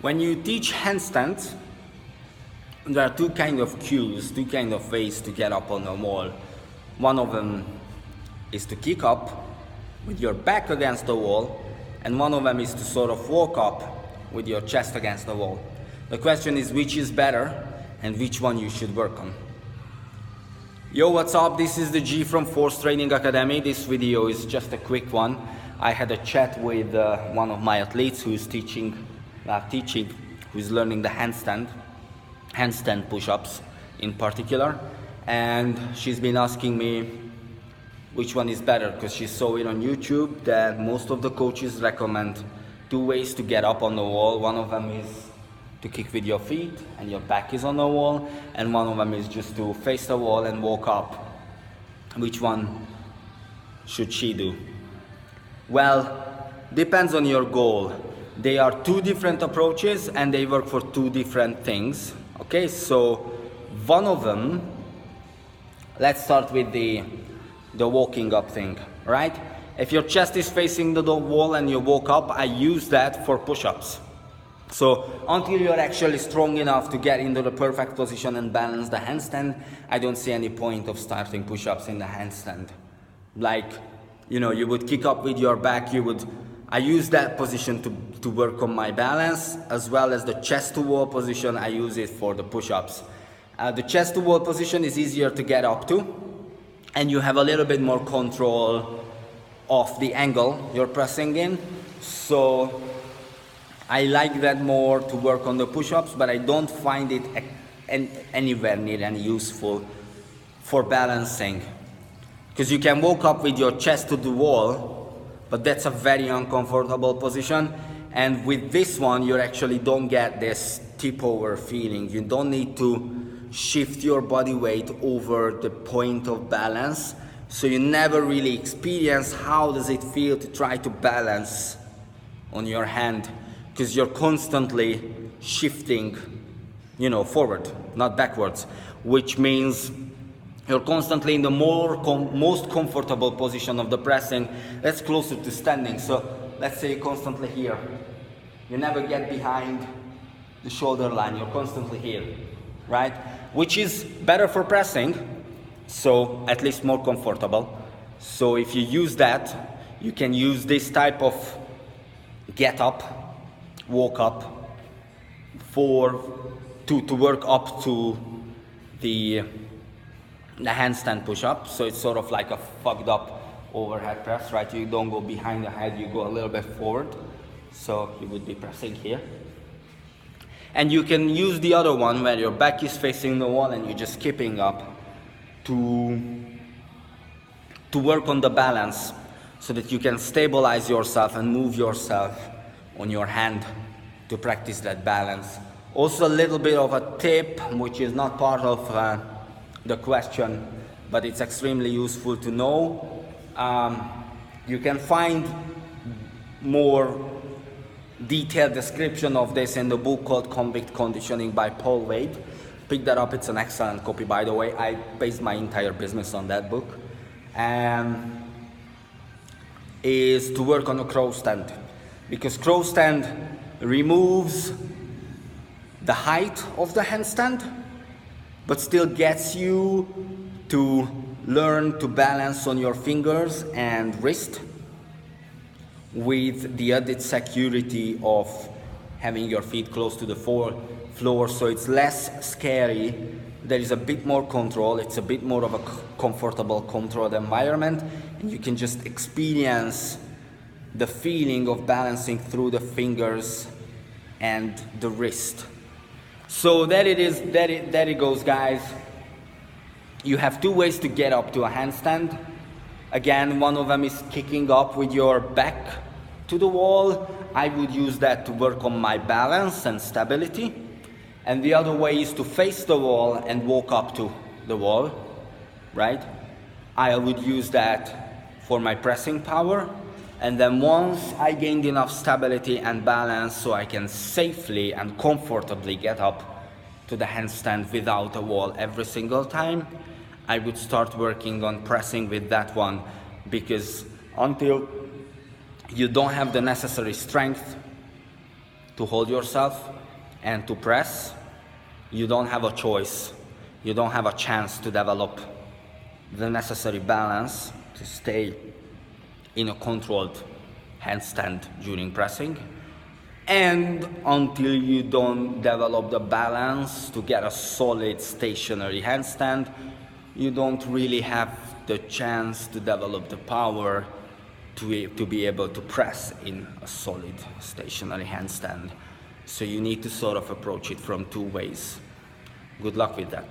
When you teach handstands, there are two kind of cues, two kind of ways to get up on the wall. One of them is to kick up with your back against the wall, and one of them is to sort of walk up with your chest against the wall. The question is which is better and which one you should work on. Yo, what's up? This is the G from Force Training Academy. This video is just a quick one. I had a chat with one of my athletes who is who's learning the handstand push-ups in particular, and she's been asking me which one is better, because she saw it on YouTube that most of the coaches recommend two ways to get up on the wall. One of them is to kick with your feet and your back is on the wall, and one of them is just to face the wall and walk up. Which one should she do? Well, depends on your goal. They are two different approaches and they work for two different things. Okay, so one of them, let's start with the walking up thing, right? If your chest is facing the wall and you walk up, I use that for push-ups. So until you're actually strong enough to get into the perfect position and balance the handstand, I don't see any point of starting push-ups in the handstand. Like, you know, you would kick up with your back, I use that position to work on my balance, as well as the chest to wall position. I use it for the push-ups. The chest to wall position is easier to get up to, and you have a little bit more control of the angle you're pressing in. So I like that more to work on the push-ups, but I don't find it anywhere near any useful for balancing. Because you can walk up with your chest to the wall, but that's a very uncomfortable position. And with this one, you actually don't get this tip over feeling. You don't need to shift your body weight over the point of balance. So you never really experience how does it feel to try to balance on your hand, because you're constantly shifting, forward, not backwards, which means you're constantly in the most comfortable position of the pressing. That's closer to standing. So let's say you're constantly here. You never get behind the shoulder line. You're constantly here, right? Which is better for pressing, so at least more comfortable. So if you use that, you can use this type of get up, walk up, to work up to the handstand push-up. So it's sort of like a fucked up overhead press, right? You don't go behind the head, you go a little bit forward. So you would be pressing here. And you can use the other one where your back is facing the wall and you're just skipping up to work on the balance, so that you can stabilize yourself and move yourself on your hand to practice that balance. Also a little bit of a tip, which is not part of the question, but it's extremely useful to know. You can find more detailed description of this in the book called Convict Conditioning by Paul Wade. Pick that up, it's an excellent copy, by the way. I based my entire business on that book. Is to work on a crow stand, because crow stand removes the height of the handstand, but still gets you to learn to balance on your fingers and wrist, with the added security of having your feet close to the floor, so it's less scary. There is a bit more control, it's a bit more of a comfortable, controlled environment, and you can just experience the feeling of balancing through the fingers and the wrist. So there it goes, guys. You have two ways to get up to a handstand. Again, one of them is kicking up with your back to the wall. I would use that to work on my balance and stability. And the other way is to face the wall and walk up to the wall, right? I would use that for my pressing power. And then once I gained enough stability and balance so I can safely and comfortably get up to the handstand without a wall every single time, I would start working on pressing with that one, because until you don't have the necessary strength to hold yourself and to press, you don't have a choice. You don't have a chance to develop the necessary balance to stay in a controlled handstand during pressing. And until you don't develop the balance to get a solid stationary handstand, you don't really have the chance to develop the power to be able to press in a solid stationary handstand. So you need to sort of approach it from two ways. Good luck with that.